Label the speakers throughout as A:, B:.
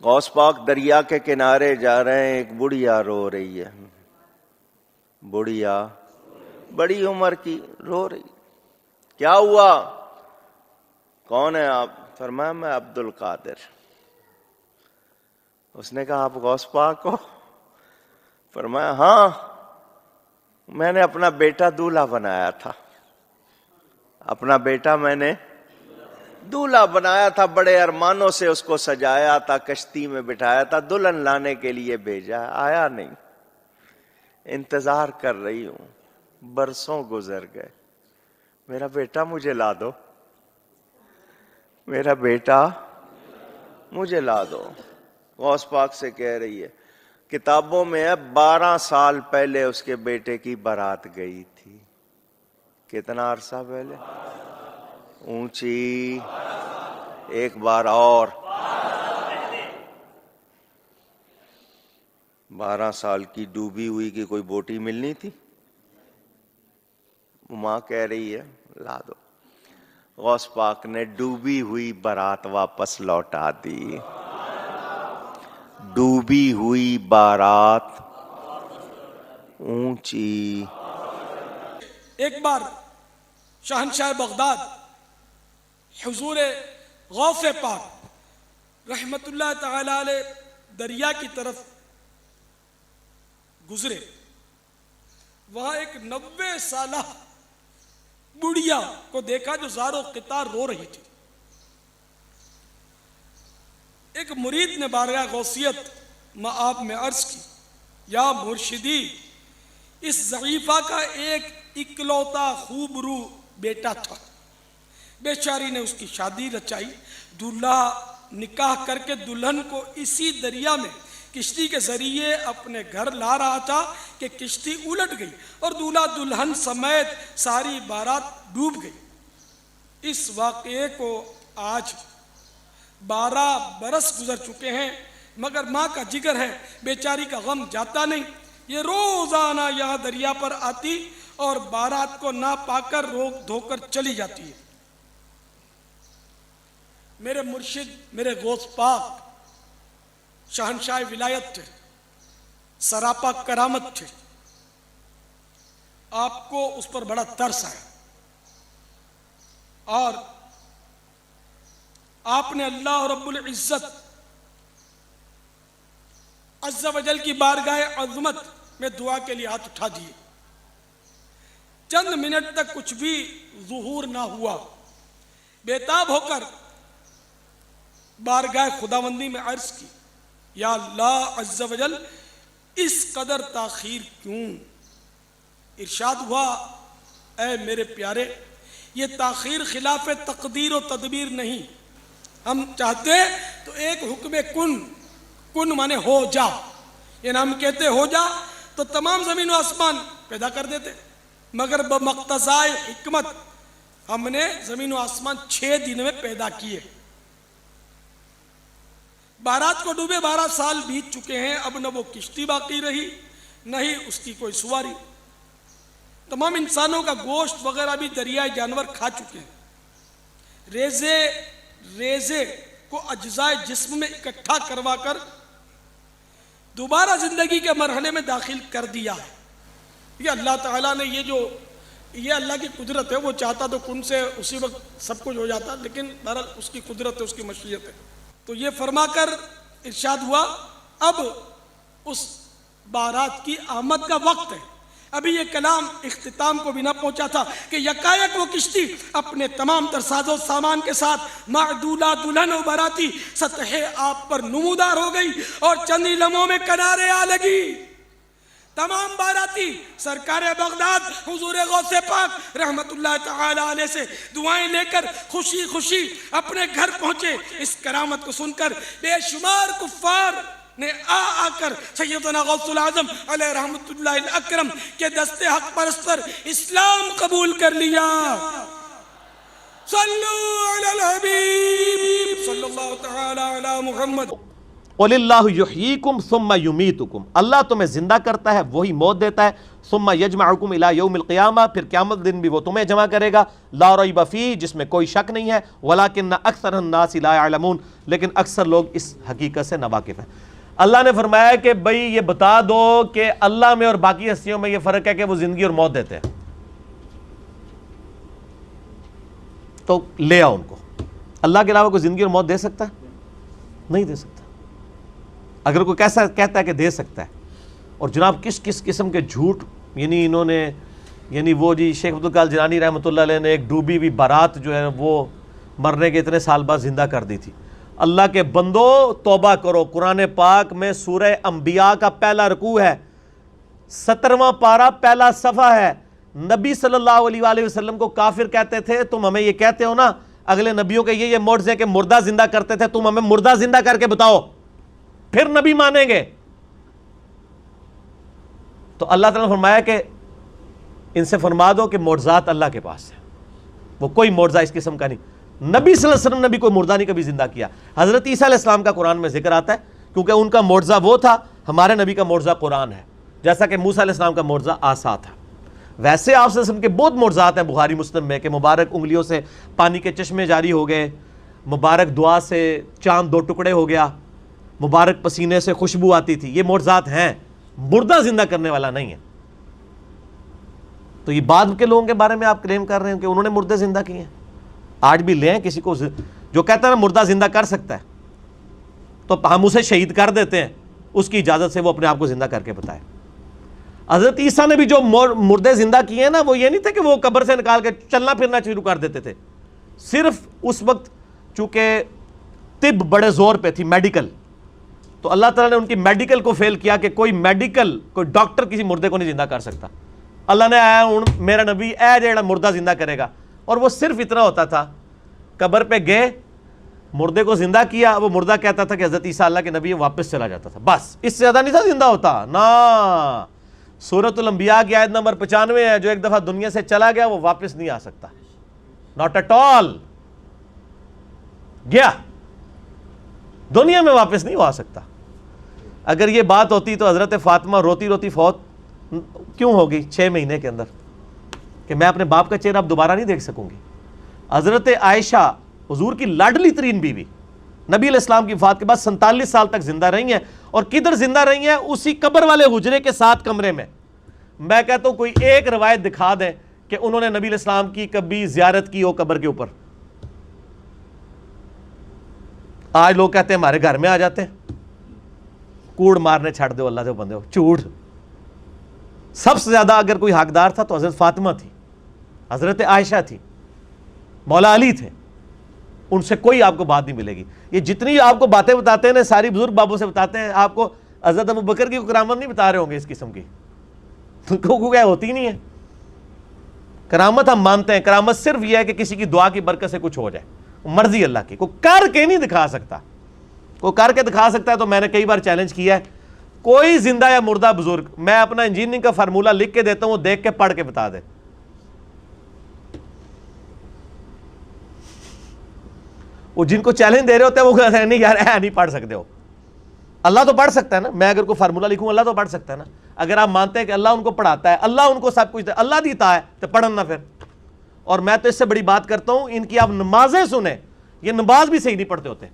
A: غوث پاک دریا کے کنارے جا رہے ہیں، ایک بڑھیا رو رہی ہے، بڑھیا بڑی عمر کی رو رہی. کیا ہوا؟ کون ہے آپ؟ فرمایا میں عبد القادر. اس نے کہا آپ غوث پاک ہو؟ فرمایا ہاں، میں نے اپنا بیٹا دولہا بنایا تھا، اپنا بیٹا میں نے دولہا بنایا تھا، بڑے ارمانوں سے اس کو سجایا تھا، کشتی میں بٹھایا تھا، دلہن لانے کے لیے بھیجا، آیا نہیں، انتظار کر رہی ہوں، برسوں گزر گئے، میرا بیٹا مجھے لا دو، میرا بیٹا مجھے لا دو. غوث پاک سے کہہ رہی ہے، کتابوں میں ہے 12 سال پہلے اس کے بیٹے کی بارات گئی تھی. کتنا عرصہ پہلے؟ اونچی ایک بار اور 12 سال کی ڈوبی ہوئی کی کوئی بوٹی ملنی تھی؟ ماں کہہ رہی ہے لا دو. غوث پاک نے ڈوبی ہوئی بارات واپس لوٹا دی. ڈوبی ہوئی بارات اونچی.
B: ایک بار شہنشاہ بغداد حضور غوث پاک رحمت اللہ تعالی علیہ دریا کی طرف گزرے. وہاں ایک 90 سالہ بڑھیا کو دیکھا جو زار و قطار رو رہی تھی. ایک مرید نے بارگاہ غوثیت مآب میں عرض کی، یا مرشدی، اس ضعیفہ کا ایک اکلوتا خوب رو بیٹا تھا، بیچاری نے اس کی شادی رچائی، دولہا نکاح کر کے دلہن کو اسی دریا میں کشتی کے ذریعے اپنے گھر لا رہا تھا کہ کشتی الٹ گئی اور دولہا دلہن سمیت ساری بارات ڈوب گئی. اس واقعے کو آج 12 برس گزر چکے ہیں، مگر ماں کا جگر ہے، بیچاری کا غم جاتا نہیں. یہ روزانہ یہاں دریا پر آتی اور بارات کو نہ پا کر روک دھو کر چلی جاتی ہے. میرے مرشد میرے غوث پاک شہنشاہ ولایت تھے، سراپا کرامت تھے. آپ کو اس پر بڑا ترس آیا اور آپ نے اللہ رب العزت عز و جل کی بارگاہ عظمت میں دعا کے لیے ہاتھ اٹھا دیے. چند منٹ تک کچھ بھی ظہور نہ ہوا. بیتاب ہو کر بارگاہ خداوندی میں عرض کی، یا اللہ عز و جل اس قدر تاخیر کیوں؟ ارشاد ہوا، اے میرے پیارے، یہ تاخیر خلاف تقدیر و تدبیر نہیں. ہم چاہتے تو ایک حکم کن مانے ہو جا، یعنی ہم کہتے ہو جا تو تمام زمین و آسمان پیدا کر دیتے، مگر بمقتضائے حکمت ہم نے زمین و آسمان 6 دن میں پیدا کیے. بارات کو ڈوبے 12 سال بیت چکے ہیں، اب نہ وہ کشتی باقی رہی نہ ہی اس کی کوئی سواری. تمام انسانوں کا گوشت وغیرہ بھی دریائے جانور کھا چکے ہیں. ریزے کو اجزائے جسم میں اکٹھا کروا کر دوبارہ زندگی کے مرحلے میں داخل کر دیا ہے. یہ اللہ تعالیٰ نے یہ اللہ کی قدرت ہے. وہ چاہتا تو کن سے اسی وقت سب کچھ ہو جاتا، لیکن بہرحال اس کی قدرت ہے، اس کی مشیت ہے. تو یہ فرما کر ارشاد ہوا، اب اس بارات کی آمد کا وقت ہے. ابھی یہ کلام اختتام کو بھی نہ پہنچا تھا کہ یکایک وہ کشتی اپنے تمام تر ساز و سامان کے ساتھ معدولہ دلہن و باراتی سطح آپ پر نمودار ہو گئی اور چند ہی لمحوں میں کنارے آ لگی. تمام باراتی سرکار بغداد حضور غوث پاک رحمت اللہ تعالی علیہ سے دعائیں لے کر خوشی خوشی اپنے گھر پہنچے. اس کرامت کو سن کر بے شمار کفار نے آ کر سیدنا غوث العظم علیہ رحمت اللہ الاکرم کے دستے حق پرست پر اسلام قبول کر لیا. صلو علی الحبیب صلی اللہ تعالی علی محمد.
C: قُلِ اللَّهُ يُحْيِيكُمْ ثُمَّ يُمِيتُكُمْ، اللہ تمہیں زندہ کرتا ہے وہی موت دیتا ہے، ثُمَّ يَجْمَعُكُمْ إِلَى يَوْمِ الْقِيَامَةِ، پھر قیامت دن بھی وہ تمہیں جمع کرے گا، لا ریب فیہ، جس میں کوئی شک نہیں ہے، وَلَٰكِنَّ أَكْثَرَ النَّاسِ لَا يَعْلَمُونَ، لیکن اکثر لوگ اس حقیقت سے ناواقف ہیں۔ اللہ نے فرمایا کہ بھئی یہ بتا دو کہ اللہ میں اور باقی ہستیوں میں یہ فرق ہے کہ وہ زندگی اور موت دیتے ہیں، تو لے آؤ ان کو۔ اللہ کے علاوہ کوئی زندگی اور موت دے سکتا ہے؟ نہیں دے سکتا۔ اگر کوئی کیسا کہتا ہے کہ دے سکتا ہے، اور جناب کس کس قسم کے جھوٹ، یعنی انہوں نے، یعنی وہ جی شیخ عبدالقادر جیلانی رحمۃ اللہ علیہ نے ایک ڈوبی ہوئی بارات جو ہے وہ مرنے کے اتنے سال بعد زندہ کر دی تھی۔ اللہ کے بندو توبہ کرو، قرآن پاک میں سورہ انبیاء کا پہلا رکوع ہے، 17واں پارہ پہلا صفحہ ہے۔ نبی صلی اللہ علیہ وآلہ وسلم کو کافر کہتے تھے، تم ہمیں یہ کہتے ہو نا اگلے نبیوں کے یہ معجزے کہ مردہ زندہ کرتے تھے، تم ہمیں مردہ زندہ کر کے بتاؤ پھر نبی مانیں گے۔ تو اللہ تعالیٰ نے فرمایا کہ ان سے فرما دو کہ معجزات اللہ کے پاس ہے، وہ کوئی معجزہ اس قسم کا نہیں۔ نبی صلی اللہ علیہ وسلم نے بھی کوئی مردہ نہیں کبھی زندہ کیا۔ حضرت عیسیٰ علیہ السلام کا قرآن میں ذکر آتا ہے کیونکہ ان کا معجزہ وہ تھا، ہمارے نبی کا معجزہ قرآن ہے، جیسا کہ موسیٰ علیہ السلام کا معجزہ عصا تھا۔ ویسے آپ صلی اللہ علیہ وسلم کے بہت معجزات ہیں بخاری مسلم میں، کہ مبارک انگلیوں سے پانی کے چشمے جاری ہو گئے، مبارک دعا سے چاند 2 ٹکڑے ہو گیا، مبارک پسینے سے خوشبو آتی تھی، یہ معجزات ہیں، مردہ زندہ کرنے والا نہیں ہے۔ تو یہ بعد کے لوگوں کے بارے میں آپ کلیم کر رہے ہیں کہ انہوں نے مردے زندہ کیے ہیں۔ آج بھی لیں کسی کو جو کہتا ہے نا مردہ زندہ کر سکتا ہے، تو ہم اسے شہید کر دیتے ہیں، اس کی اجازت سے وہ اپنے آپ کو زندہ کر کے بتائے۔ حضرت عیسیٰ نے بھی جو مردے زندہ کیے ہیں نا، وہ یہ نہیں تھے کہ وہ قبر سے نکال کے چلنا پھرنا شروع کر دیتے تھے، صرف اس وقت چونکہ طب بڑے زور پہ تھی، میڈیکل، تو اللہ تعالیٰ نے ان کی میڈیکل کو فیل کیا کہ کوئی میڈیکل، کوئی ڈاکٹر کسی مردے کو نہیں زندہ کر سکتا۔ اللہ نے آیا ہوں میرا نبی اے جیڑا مردہ زندہ کرے گا، اور وہ صرف اتنا ہوتا تھا، قبر پہ گئے، مردے کو زندہ کیا، وہ مردہ کہتا تھا کہ حضرت عیسیٰ اللہ کے نبی، واپس چلا جاتا تھا، بس اس سے زیادہ نہیں تھا زندہ ہوتا نا۔ سورۃ الانبیاء کی آیت نمبر 95 ہے، جو ایک دفعہ دنیا سے چلا گیا وہ واپس نہیں آ سکتا، ناٹ ایٹ آل، گیا دنیا میں واپس نہیں ہو آ سکتا۔ اگر یہ بات ہوتی تو حضرت فاطمہ روتی روتی فوت کیوں ہوگی 6 مہینے کے اندر، کہ میں اپنے باپ کا چہرہ اب دوبارہ نہیں دیکھ سکوں گی۔ حضرت عائشہ حضور کی لاڈلی ترین بیوی، نبی علیہ السلام کی وفات کے بعد 47 سال تک زندہ رہی ہیں، اور کدھر زندہ رہی ہیں؟ اسی قبر والے حجرے کے 7 کمرے میں۔ میں کہتا ہوں کوئی ایک روایت دکھا دیں کہ انہوں نے نبی علیہ السلام کی کبھی زیارت کی ہو قبر کے اوپر۔ آج لوگ کہتے ہیں ہمارے گھر میں آ جاتے ہیں، کوڑ مارنے چھڑ دو اللہ دے بندے ہو، جھوٹ۔ سب سے زیادہ اگر کوئی حقدار تھا تو حضرت فاطمہ تھی، حضرت عائشہ تھی، مولا علی تھے، ان سے کوئی آپ کو بات نہیں ملے گی۔ یہ جتنی آپ کو باتیں بتاتے ہیں نا، ساری بزرگ بابوں سے بتاتے ہیں، آپ کو حضرت ابو بکر کی کرامت نہیں بتا رہے ہوں گے اس قسم کی، کیا ہوتی نہیں ہے کرامت۔ ہم مانتے ہیں کرامت صرف یہ ہے کہ کسی کی دعا کی برکت سے کچھ ہو جائے، مرضی اللہ کی، کوئی کر کے نہیں دکھا سکتا۔ کوئی کر کے دکھا سکتا ہے تو میں نے کئی بار چیلنج کیا ہے، کوئی زندہ یا مردہ بزرگ، میں اپنا انجینئرنگ کا فارمولہ لکھ کے دیتا ہوں، وہ دیکھ کے پڑھ کے بتا دے۔ وہ جن کو چیلنج دے رہے ہوتے ہیں وہ کہتے ہیں نہیں یار نہیں پڑھ سکتے ہو۔ اللہ تو پڑھ سکتا ہے نا، میں اگر کوئی فارمولہ لکھوں اللہ تو پڑھ سکتا ہے نا۔ اگر آپ مانتے ہیں کہ اللہ ان کو پڑھاتا ہے، اللہ ان کو سب کچھ اللہ دیتا ہے، تو پڑھن نا پھر۔ اور میں تو اس سے بڑی بات کرتا ہوں، ان کی آپ نمازیں سنیں، یہ نماز بھی صحیح نہیں پڑھتے ہوتے۔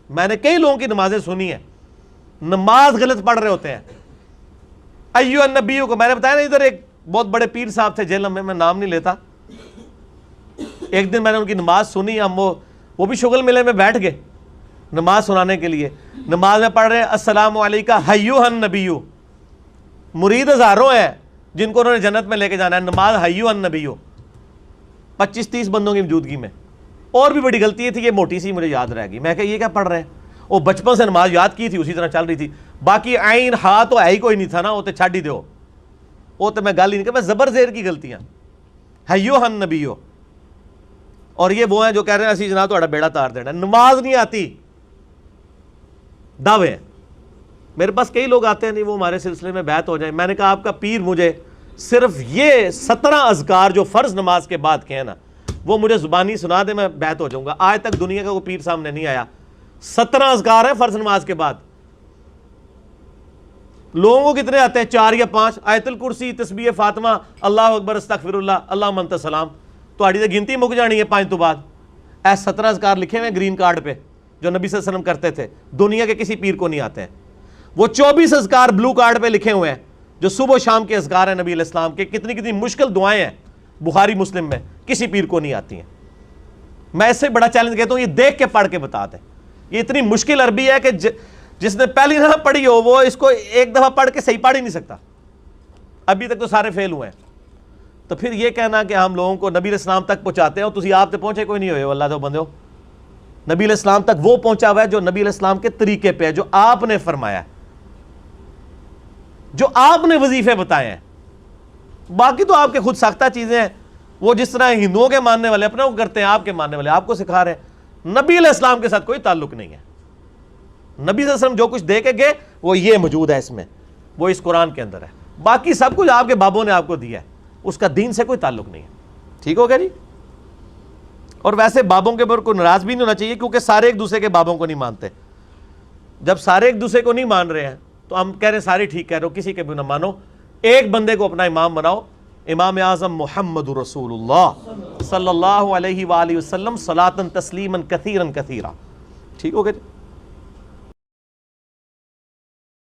C: میں نے کئی لوگوں کی نمازیں سنی ہیں، نماز غلط پڑھ رہے ہوتے ہیں۔ ایو النبیوں کو میں نے بتایا نا، ادھر ایک بہت بڑے پیر صاحب تھے جیل میں نام نہیں لیتا، ایک دن میں نے ان کی نماز سنی، ہم وہ بھی شغل میلے میں بیٹھ گئے نماز سنانے کے لیے۔ نماز میں پڑھ رہے السلام علیکہ ایھا النبی، مرید ہزاروں ہیں جن کو انہوں نے جنت میں لے کے جانا ہے، نماز ایھا النبی 25-30 بندوں کی موجودگی میں۔ اور بھی بڑی غلطی یہ تھی، یہ موٹی سی مجھے یاد رہ گئی، میں کہ یہ کیا پڑھ رہے ہیں؟ وہ بچپن سے نماز یاد کی تھی، اسی طرح چل رہی تھی، باقی عین ہا تو ہے ہی کوئی نہیں تھا نا، وہ تو چھڈ ہی دو، وہ تو میں گل ہی نہیں کہ میں زبر زیر کی غلطیاں ایھا النبی۔ اور یہ وہ ہیں جو کہہ رہے ہیں اسی جناب تہاڈا بیڑا تار دینا، نماز نہیں آتی، دعوے ہیں۔ میرے پاس کئی لوگ آتے ہیں نہیں وہ ہمارے سلسلے میں بیعت ہو جائیں، میں نے کہا آپ کا پیر مجھے صرف یہ 17 اذکار جو فرض نماز کے بعد کہنا وہ مجھے زبانی سنا دے، میں بیعت ہو جاؤں گا۔ آج تک دنیا کا کوئی پیر سامنے نہیں آیا، 17 اذکار ہیں فرض نماز کے بعد، لوگوں کو کتنے آتے ہیں؟ 4 یا 5. آیت الکرسی، تسبیح فاطمہ، اللہ اکبر، استغفر اللہ، اللہم انت السلام. تہاڈی تے گنتی مک جانی ہے 5 تو بعد. اے 17 اذکار لکھے ہوئے گرین کارڈ پہ جو نبی صلی اللہ علیہ وسلم کرتے تھے، دنیا کے کسی پیر کو نہیں آتے ہیں. وہ 24 اذکار بلو کارڈ پہ لکھے ہوئے ہیں جو صبح و شام کے اذکار ہیں نبی علیہ السلام کے. کتنی کتنی مشکل دعائیں ہیں بخاری مسلم میں، کسی پیر کو نہیں آتی ہیں. میں اس سے بڑا چیلنج کہتا ہوں، یہ دیکھ کے پڑھ کے بتا دیں. یہ اتنی مشکل عربی ہے کہ جس نے پہلی دفعہ پڑھی ہو وہ اس کو ایک دفعہ پڑھ کے صحیح پڑھ ہی نہیں سکتا. ابھی تک تو سارے فیل ہوئے ہیں. تو پھر یہ کہنا کہ ہم لوگوں کو نبی علیہ السلام تک پہنچاتے ہیں، اور تسی آپ تے پہنچے کوئی نہیں ہوئے ہو. اللہ تو بندے ہو، نبی علیہ السلام تک وہ پہنچا ہوا ہے جو نبی علیہ السلام کے طریقے پہ ہے، جو آپ نے فرمایا ہے، جو آپ نے وظیفے بتائے ہیں. باقی تو آپ کے خود ساختہ چیزیں ہیں. وہ جس طرح ہندوؤں کے ماننے والے اپنا وہ کرتے ہیں، آپ کے ماننے والے آپ کو سکھا رہے ہیں. نبی علیہ السلام کے ساتھ کوئی تعلق نہیں ہے. نبی صلی اللہ علیہ وسلم جو کچھ دے کے گئے وہ یہ موجود ہے اس میں، وہ اس قرآن کے اندر ہے. باقی سب کچھ آپ کے بابوں نے آپ کو دیا ہے، اس کا دین سے کوئی تعلق نہیں ہے. ٹھیک ہو گیا جی؟ اور ویسے بابوں کے اوپر کوئی ناراض بھی نہیں ہونا چاہیے، کیونکہ سارے ایک دوسرے کے بابوں کو نہیں مانتے. جب سارے ایک دوسرے کو نہیں مان رہے ہیں تو ہم کہہ رہے ہیں سارے ٹھیک کہہ رہے ہو، کسی کے بھی نہ مانو. ایک بندے کو اپنا امام بناؤ، امام اعظم محمد رسول اللہ صلی اللہ علیہ وآلہ وسلم صلاۃ تسلیما کثیرا کثیرا. ٹھیک ہو گیا جی؟